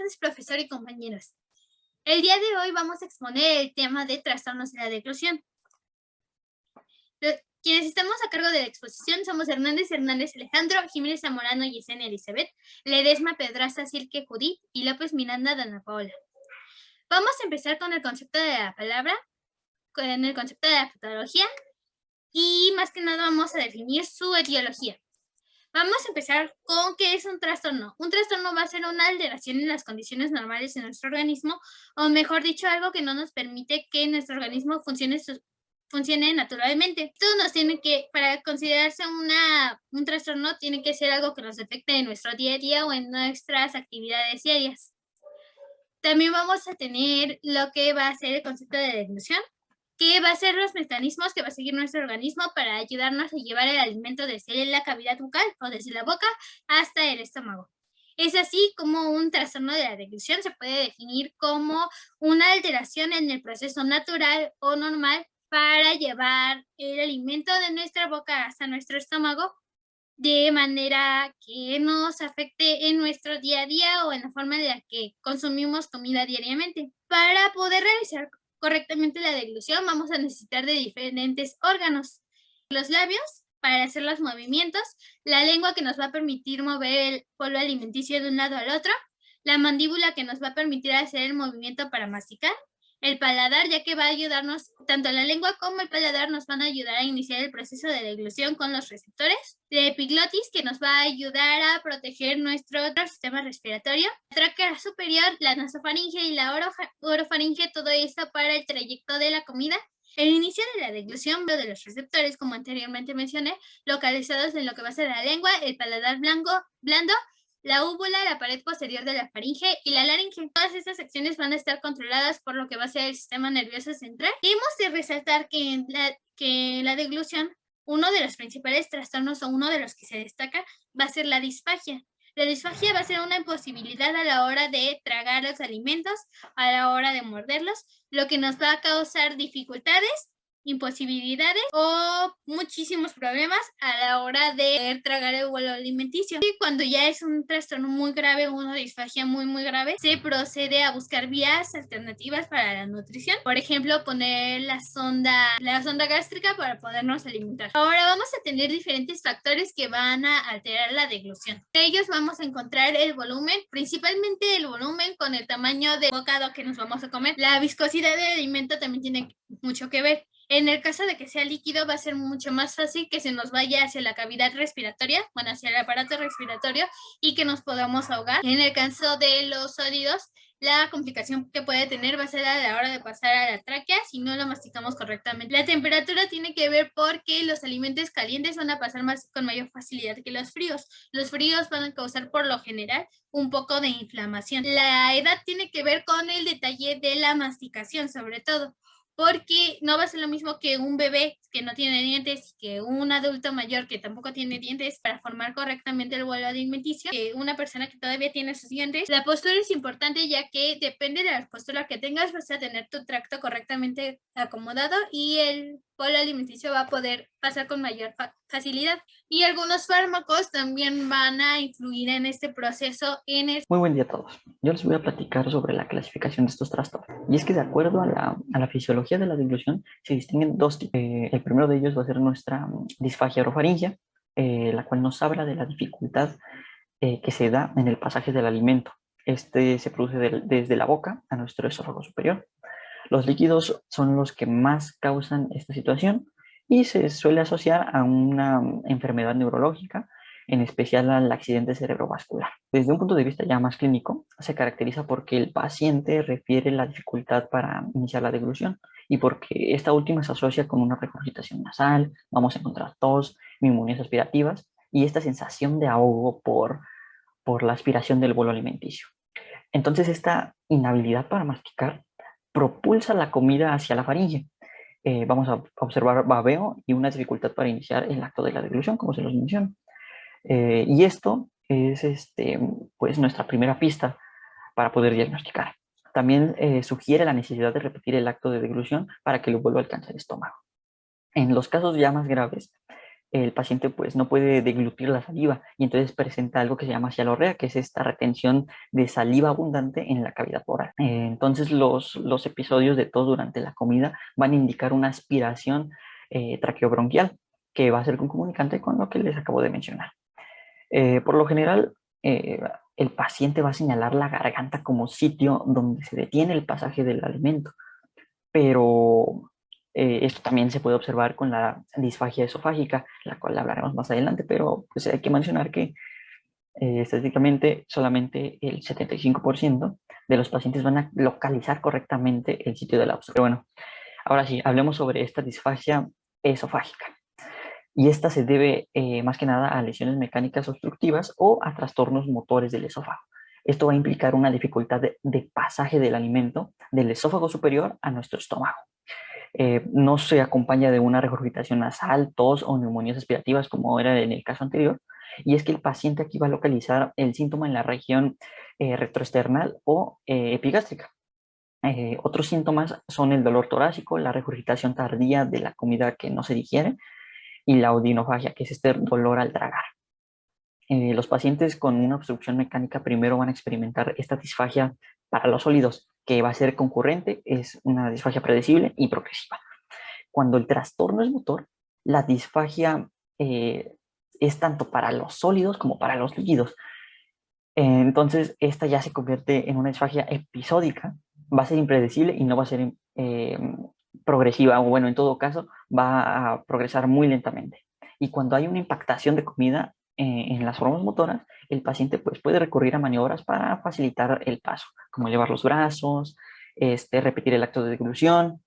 tardes, profesor y compañeros. El día de hoy vamos a exponer el tema de trastornos de la deglución. Quienes estamos a cargo de la exposición somos Hernández Alejandro, Jiménez Zamorano Yesenia Elizabeth, Ledesma Pedraza Silke Judith y López Miranda Dana Paola. Vamos a empezar con el concepto de la palabra, con el concepto de la patología y más que nada vamos a definir su etiología. Vamos a empezar con qué es un trastorno. Un trastorno va a ser una alteración en las condiciones normales de nuestro organismo, o mejor dicho, algo que no nos permite que nuestro organismo funcione naturalmente. Esto nos tiene que, para considerarse un trastorno, tiene que ser algo que nos afecte en nuestro día a día o en nuestras actividades diarias. También vamos a tener lo que va a ser el concepto de deglución, que va a ser los mecanismos que va a seguir nuestro organismo para ayudarnos a llevar el alimento desde la cavidad bucal o desde la boca hasta el estómago. Es así como un trastorno de la deglución se puede definir como una alteración en el proceso natural o normal para llevar el alimento de nuestra boca hasta nuestro estómago de manera que nos afecte en nuestro día a día o en la forma en la que consumimos comida diariamente. Para poder realizar correctamente la deglución vamos a necesitar de diferentes órganos. Los labios para hacer los movimientos, la lengua que nos va a permitir mover el polvo alimenticio de un lado al otro, la mandíbula que nos va a permitir hacer el movimiento para masticar, el paladar, ya que va a ayudarnos, tanto la lengua como el paladar nos van a ayudar a iniciar el proceso de deglución con los receptores, la epiglotis, que nos va a ayudar a proteger nuestro sistema respiratorio, la tráquea superior, la nasofaringe y la orofaringe, todo esto para el trayecto de la comida. El inicio de la deglución de los receptores, como anteriormente mencioné, localizados en lo que va a ser la lengua, el paladar blando, la úvula, la pared posterior de la faringe y la laringe. Todas estas secciones van a estar controladas por lo que va a ser el sistema nervioso central. Hemos de resaltar que en la deglución, uno de los principales trastornos o uno de los que se destaca va a ser la disfagia. La disfagia va a ser una imposibilidad a la hora de tragar los alimentos, a la hora de morderlos, lo que nos va a causar dificultades, imposibilidades o muchísimos problemas a la hora de tragar el bolo alimenticio. Y cuando ya es un trastorno muy grave, una disfagia muy grave, se procede a buscar vías alternativas para la nutrición. Por ejemplo, poner la sonda gástrica para podernos alimentar. Ahora vamos a tener diferentes factores que van a alterar la deglución. De ellos vamos a encontrar el volumen, principalmente el volumen con el tamaño del bocado que nos vamos a comer. La viscosidad del alimento también tiene mucho que ver. En el caso de que sea líquido, va a ser mucho más fácil que se nos vaya hacia la cavidad respiratoria, bueno, hacia el aparato respiratorio y que nos podamos ahogar. En el caso de los sólidos, la complicación que puede tener va a ser a la hora de pasar a la tráquea si no lo masticamos correctamente. La temperatura tiene que ver porque los alimentos calientes van a pasar con mayor facilidad que los fríos. Los fríos van a causar por lo general un poco de inflamación. La edad tiene que ver con el detalle de la masticación, sobre todo, porque no va a ser lo mismo que un bebé que no tiene dientes y que un adulto mayor que tampoco tiene dientes para formar correctamente el bolo alimenticio, que una persona que todavía tiene sus dientes. La postura es importante, ya que depende de la postura que tengas, vas a tener tu tracto correctamente acomodado y el bolo alimenticio va a poder pasar con mayor facilidad. Y algunos fármacos también van a influir en este proceso. Muy buen día a todos. Yo les voy a platicar sobre la clasificación de estos trastornos. Y es que de acuerdo a la fisiología de la deglución se distinguen dos tipos. El primero de ellos va a ser nuestra disfagia orofaringea, la cual nos habla de la dificultad que se da en el pasaje del alimento. Este se produce desde la boca a nuestro esófago superior. Los líquidos son los que más causan esta situación y se suele asociar a una enfermedad neurológica, en especial al accidente cerebrovascular. Desde un punto de vista ya más clínico, se caracteriza porque el paciente refiere la dificultad para iniciar la deglución y porque esta última se asocia con una regurgitación nasal, vamos a encontrar tos, neumonías aspirativas y esta sensación de ahogo por la aspiración del bolo alimenticio. Entonces, esta inhabilidad para masticar propulsa la comida hacia la faringe. Vamos a observar babeo y una dificultad para iniciar el acto de la deglución, como se los menciono. Y esto es pues nuestra primera pista para poder diagnosticar. También sugiere la necesidad de repetir el acto de deglución para que el vuelo alcance el estómago. En los casos ya más graves, el paciente pues no puede deglutir la saliva y entonces presenta algo que se llama cialorrea, que es esta retención de saliva abundante en la cavidad oral. Entonces los episodios de tos durante la comida van a indicar una aspiración traqueobronquial que va a ser concomunicante con lo que les acabo de mencionar. Por lo general, el paciente va a señalar la garganta como sitio donde se detiene el pasaje del alimento, pero esto también se puede observar con la disfagia esofágica, la cual hablaremos más adelante, pero pues hay que mencionar que estadísticamente solamente el 75% de los pacientes van a localizar correctamente el sitio de la obstrucción. Pero bueno, ahora sí, hablemos sobre esta disfagia esofágica. Y esta se debe más que nada a lesiones mecánicas obstructivas o a trastornos motores del esófago. Esto va a implicar una dificultad de pasaje del alimento del esófago superior a nuestro estómago. No se acompaña de una regurgitación nasal, tos o neumonías aspirativas como era en el caso anterior, y es que el paciente aquí va a localizar el síntoma en la región retroesternal o epigástrica. Otros síntomas son el dolor torácico, la regurgitación tardía de la comida que no se digiere y la odinofagia, que es este dolor al tragar. Los pacientes con una obstrucción mecánica primero van a experimentar esta disfagia para los sólidos, que va a ser concurrente, es una disfagia predecible y progresiva. Cuando el trastorno es motor, la disfagia es tanto para los sólidos como para los líquidos. Entonces, esta ya se convierte en una disfagia episódica, va a ser impredecible y no va a ser progresiva, o bueno, en todo caso, va a progresar muy lentamente. Y cuando hay una impactación de comida en las formas motoras, el paciente pues, puede recurrir a maniobras para facilitar el paso, como elevar los brazos, repetir el acto de deglución,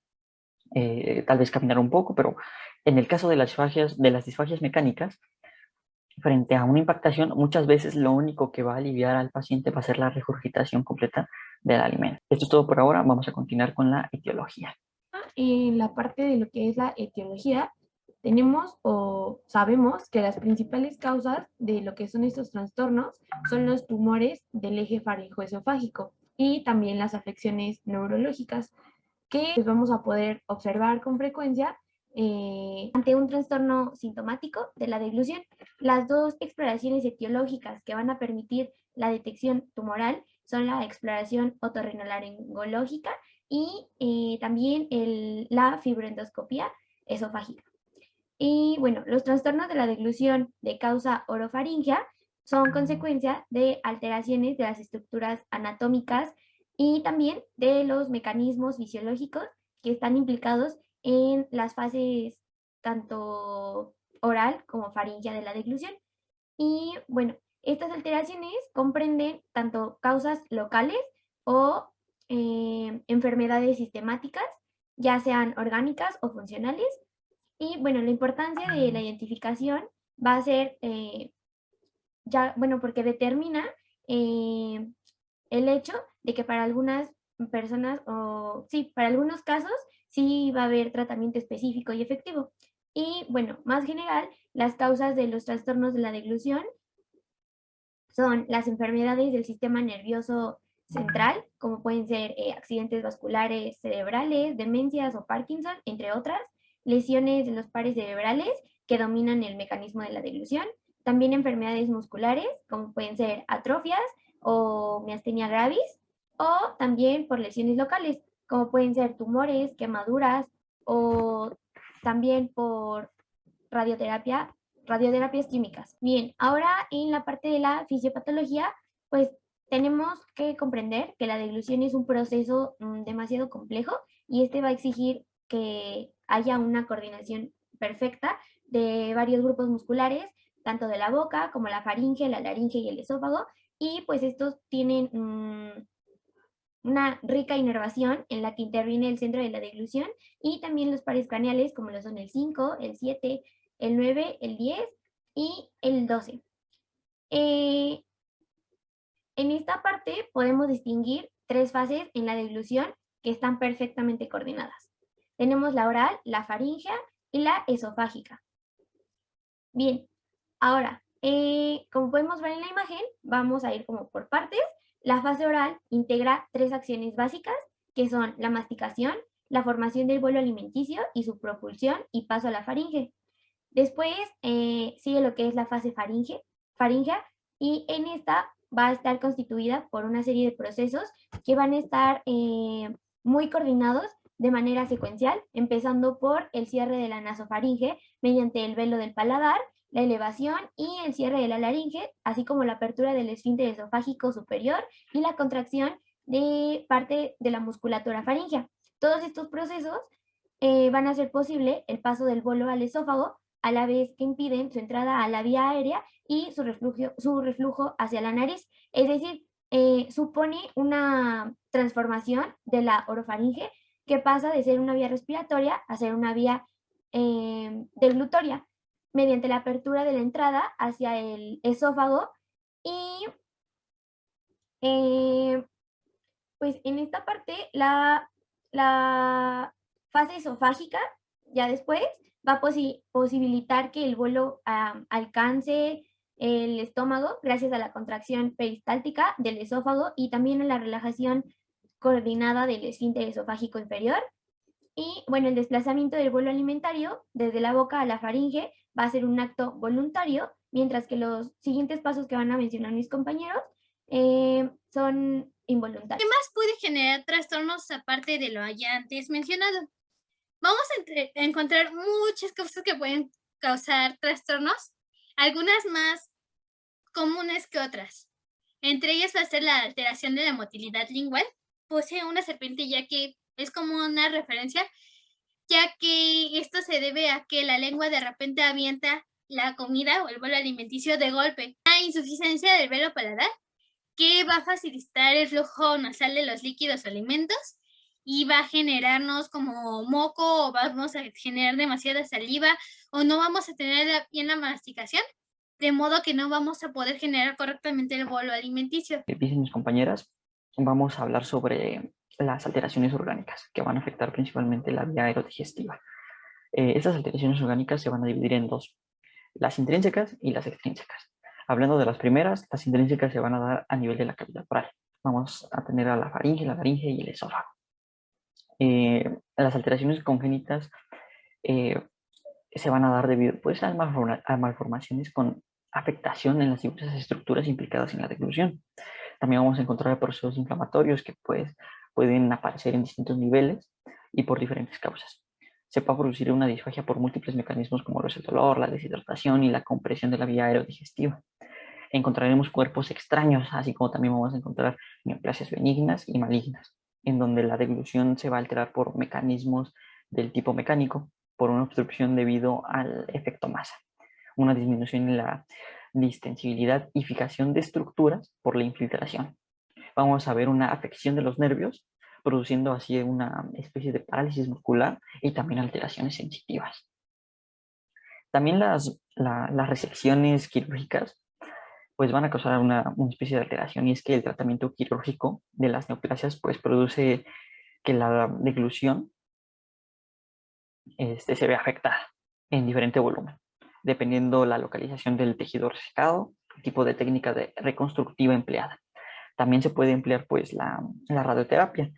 tal vez caminar un poco, pero en el caso de las disfagias mecánicas, frente a una impactación, muchas veces lo único que va a aliviar al paciente va a ser la regurgitación completa del alimento. Esto es todo por ahora, vamos a continuar con la etiología. En la parte de lo que es la etiología, tenemos o sabemos que las principales causas de lo que son estos trastornos son los tumores del eje faringoesofágico y también las afecciones neurológicas que pues, vamos a poder observar con frecuencia ante un trastorno sintomático de la deglución. Las dos exploraciones etiológicas que van a permitir la detección tumoral son la exploración otorrinolaringológica y también la fibroendoscopía esofágica. Y bueno, los trastornos de la deglución de causa orofaringea son consecuencia de alteraciones de las estructuras anatómicas y también de los mecanismos fisiológicos que están implicados en las fases tanto oral como faríngea de la deglución. Y bueno, estas alteraciones comprenden tanto causas locales o enfermedades sistemáticas, ya sean orgánicas o funcionales. Y bueno, la importancia de la identificación va a ser, ya, bueno, porque determina el hecho de que para algunas personas, o sí, para algunos casos, sí va a haber tratamiento específico y efectivo. Y bueno, más general, las causas de los trastornos de la deglución son las enfermedades del sistema nervioso central, como pueden ser accidentes vasculares cerebrales, demencias o Parkinson, entre otras, lesiones de los pares cerebrales que dominan el mecanismo de la deglución, también enfermedades musculares, como pueden ser atrofias o miastenia gravis, o también por lesiones locales, como pueden ser tumores, quemaduras, o también por radioterapias químicas. Bien, ahora en la parte de la fisiopatología, pues tenemos que comprender que la deglución es un proceso demasiado complejo y este va a exigir que haya una coordinación perfecta de varios grupos musculares, tanto de la boca como la faringe, la laringe y el esófago, y pues estos tienen una rica inervación en la que interviene el centro de la deglución y también los pares craneales como lo son el 5, el 7, el 9, el 10 y el 12. En esta parte podemos distinguir tres fases en la deglución que están perfectamente coordinadas. Tenemos la oral, la faríngea y la esofágica. Bien, ahora, como podemos ver en la imagen, vamos a ir como por partes. La fase oral integra tres acciones básicas, que son la masticación, la formación del bolo alimenticio y su propulsión y paso a la faringe. Después sigue lo que es la fase faríngea, y en esta va a estar constituida por una serie de procesos que van a estar muy coordinados de manera secuencial, empezando por el cierre de la nasofaringe mediante el velo del paladar, la elevación y el cierre de la laringe, así como la apertura del esfínter esofágico superior y la contracción de parte de la musculatura faríngea. Todos estos procesos van a hacer posible el paso del bolo al esófago, a la vez que impiden su entrada a la vía aérea y su reflujo hacia la nariz. Es decir, supone una transformación de la orofaringe que pasa de ser una vía respiratoria a ser una vía deglutoria, mediante la apertura de la entrada hacia el esófago. Y pues en esta parte la fase esofágica ya después va a posibilitar que el vuelo alcance el estómago gracias a la contracción peristáltica del esófago y también a la relajación coordinada del esfínter esofágico inferior. Y bueno, el desplazamiento del vuelo alimentario desde la boca a la faringe va a ser un acto voluntario, mientras que los siguientes pasos que van a mencionar mis compañeros son involuntarios. ¿Qué más puede generar trastornos aparte de lo ya antes mencionado? Vamos a encontrar muchas cosas que pueden causar trastornos, algunas más comunes que otras. Entre ellas va a ser la alteración de la motilidad lingual. Posee una serpiente, ya que es como una referencia, ya que esto se debe a que la lengua de repente avienta la comida o el bolo alimenticio de golpe. La insuficiencia del velo paladar, que va a facilitar el flujo nasal de los líquidos o alimentos y va a generarnos como moco, o vamos a generar demasiada saliva, o no vamos a tener bien la masticación, de modo que no vamos a poder generar correctamente el bolo alimenticio. Dicen mis compañeras, vamos a hablar sobre las alteraciones orgánicas que van a afectar principalmente la vía aerodigestiva. Estas alteraciones orgánicas se van a dividir en dos, las intrínsecas y las extrínsecas. Hablando de las primeras, las intrínsecas se van a dar a nivel de la cavidad oral. Vamos a tener a la faringe, la laringe y el esófago. Las alteraciones congénitas se van a dar debido pues, a malformaciones con afectación en las diversas estructuras implicadas en la deglución. También vamos a encontrar procesos inflamatorios que pues, pueden aparecer en distintos niveles y por diferentes causas. Se puede producir una disfagia por múltiples mecanismos como el dolor, la deshidratación y la compresión de la vía aerodigestiva. Encontraremos cuerpos extraños, así como también vamos a encontrar neoplasias benignas y malignas, en donde la deglución se va a alterar por mecanismos del tipo mecánico, por una obstrucción debido al efecto masa, una disminución en la distensibilidad y fijación de estructuras por la infiltración. Vamos a ver una afección de los nervios, produciendo así una especie de parálisis muscular y también alteraciones sensitivas. También las resecciones quirúrgicas pues van a causar una especie de alteración, y es que el tratamiento quirúrgico de las neoplasias pues produce que la deglución se vea afectada en diferente volumen, dependiendo la localización del tejido resecado, el tipo de técnica reconstructiva empleada. También se puede emplear pues la radioterapia,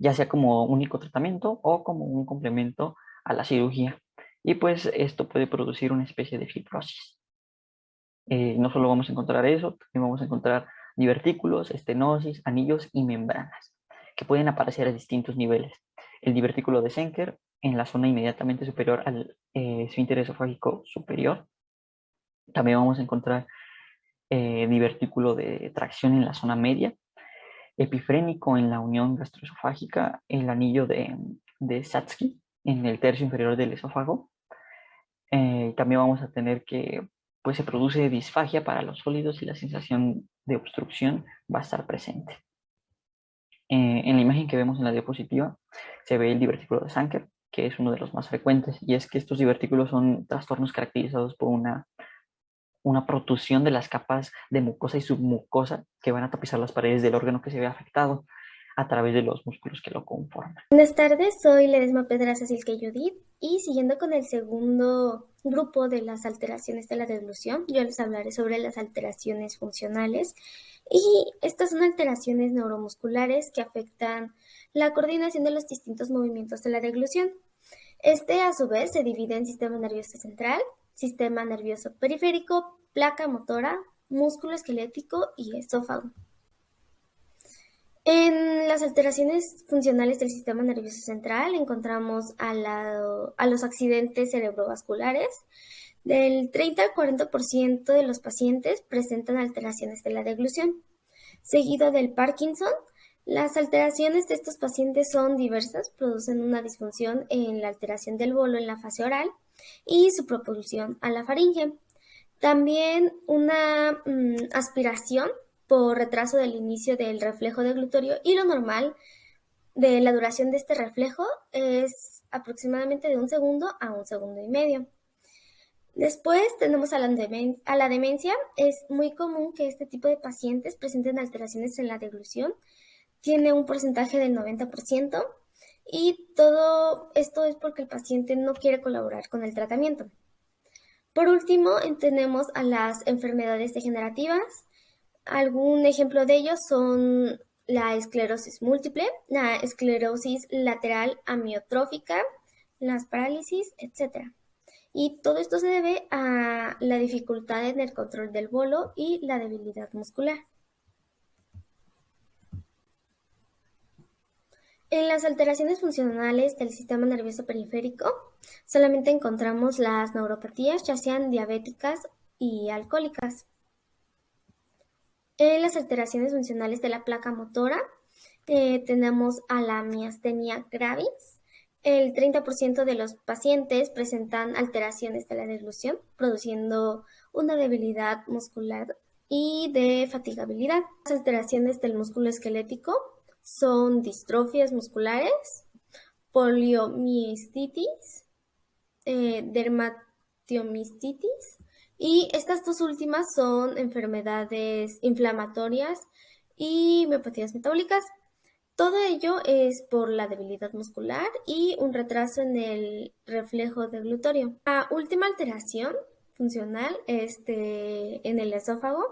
ya sea como único tratamiento o como un complemento a la cirugía. Y pues esto puede producir una especie de fibrosis. No solo vamos a encontrar eso, también vamos a encontrar divertículos, estenosis, anillos y membranas, que pueden aparecer a distintos niveles. El divertículo de Zenker en la zona inmediatamente superior al esfínter esofágico superior. También vamos a encontrar divertículo de tracción en la zona media, epifrénico en la unión gastroesofágica, el anillo de Satsky en el tercio inferior del esófago. También vamos a tener que pues, se produce disfagia para los sólidos y la sensación de obstrucción va a estar presente. En la imagen que vemos en la diapositiva se ve el divertículo de Zenker, que es uno de los más frecuentes, y es que estos divertículos son trastornos caracterizados por una protrusión de las capas de mucosa y submucosa que van a tapizar las paredes del órgano que se ve afectado a través de los músculos que lo conforman. Buenas tardes, soy Ledesma Pedraza Silke Judith, y siguiendo con el segundo grupo de las alteraciones de la deglución, yo les hablaré sobre las alteraciones funcionales, y estas son alteraciones neuromusculares que afectan la coordinación de los distintos movimientos de la deglución. Este a su vez se divide en sistema nervioso central, sistema nervioso periférico, placa motora, músculo esquelético y esófago. En las alteraciones funcionales del sistema nervioso central encontramos a los accidentes cerebrovasculares. Del 30 al 40% de los pacientes presentan alteraciones de la deglución. Seguido del Parkinson, las alteraciones de estos pacientes son diversas, producen una disfunción en la alteración del bolo en la fase oral y su propulsión a la faringe. También una aspiración por retraso del inicio del reflejo deglutorio, y lo normal de la duración de este reflejo es aproximadamente de 1 segundo a 1 segundo y medio. Después tenemos a la demencia. Es muy común que este tipo de pacientes presenten alteraciones en la deglución. Tiene un porcentaje del 90% y todo esto es porque el paciente no quiere colaborar con el tratamiento. Por último, tenemos a las enfermedades degenerativas. Algún ejemplo de ellos son la esclerosis múltiple, la esclerosis lateral amiotrófica, las parálisis, etc. Y todo esto se debe a la dificultad en el control del bolo y la debilidad muscular. En las alteraciones funcionales del sistema nervioso periférico solamente encontramos las neuropatías, ya sean diabéticas y alcohólicas. En las alteraciones funcionales de la placa motora tenemos a la miastenia gravis. El 30% de los pacientes presentan alteraciones de la deglución, produciendo una debilidad muscular y de fatigabilidad. Las alteraciones del músculo esquelético son distrofias musculares, poliomiestitis, dermatomiestitis, y estas dos últimas son enfermedades inflamatorias y miopatías metabólicas. Todo ello es por la debilidad muscular y un retraso en el reflejo deglutorio. La última alteración funcional en el esófago.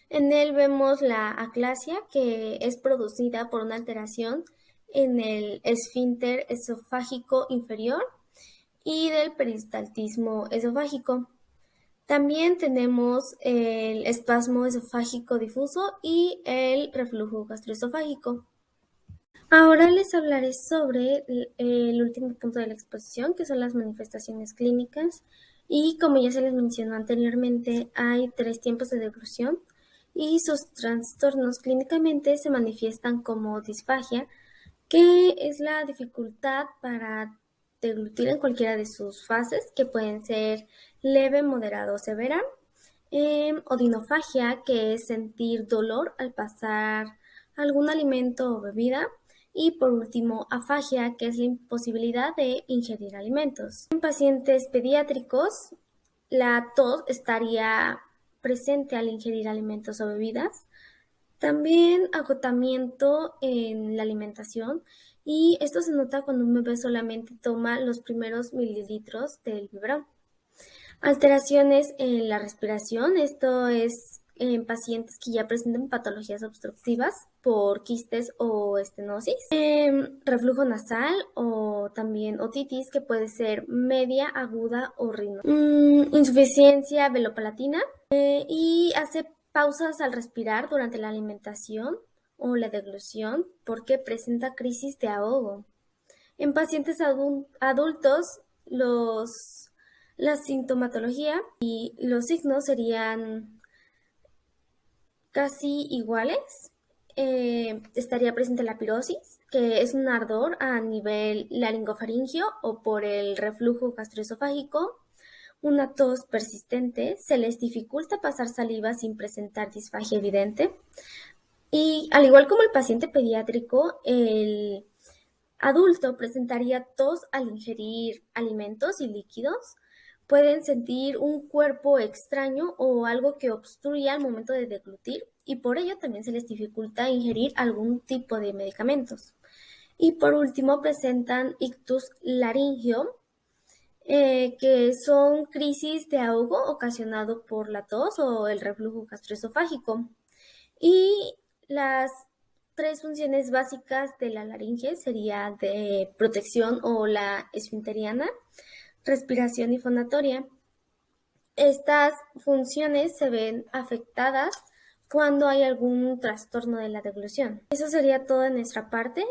En él vemos la aclasia, que es producida por una alteración en el esfínter esofágico inferior y del peristaltismo esofágico. También tenemos el espasmo esofágico difuso y el reflujo gastroesofágico. Ahora les hablaré sobre el último punto de la exposición, que son las manifestaciones clínicas. Y como ya se les mencionó anteriormente, hay 3 tiempos de deglución y sus trastornos clínicamente se manifiestan como disfagia, que es la dificultad para deglutir en cualquiera de sus fases, que pueden ser leve, moderada o severa. Odinofagia, que es sentir dolor al pasar algún alimento o bebida. Y por último, afagia, que es la imposibilidad de ingerir alimentos. En pacientes pediátricos, la tos estaría presente al ingerir alimentos o bebidas. También agotamiento en la alimentación, y esto se nota cuando un bebé solamente toma los primeros mililitros del biberón. Alteraciones en la respiración. Esto es en pacientes que ya presentan patologías obstructivas por quistes o estenosis. Reflujo nasal o también otitis, que puede ser media, aguda o rino. Insuficiencia velopalatina y hace pausas al respirar durante la alimentación o la deglución porque presenta crisis de ahogo. En pacientes adultos, la sintomatología y los signos serían casi iguales. Estaría presente la pirosis, que es un ardor a nivel laringofaringio o por el reflujo gastroesofágico. Una tos persistente, se les dificulta pasar saliva sin presentar disfagia evidente. Y al igual como el paciente pediátrico, el adulto presentaría tos al ingerir alimentos y líquidos. Pueden sentir un cuerpo extraño o algo que obstruya al momento de deglutir, y por ello también se les dificulta ingerir algún tipo de medicamentos. Y por último, presentan ictus laringio, que son crisis de ahogo ocasionado por la tos o el reflujo gastroesofágico. Y las 3 funciones básicas de la laringe sería de protección o la esfinteriana, respiración y fonatoria. estas funciones se ven afectadas cuando hay algún trastorno de la deglución. Eso sería todo de nuestra parte.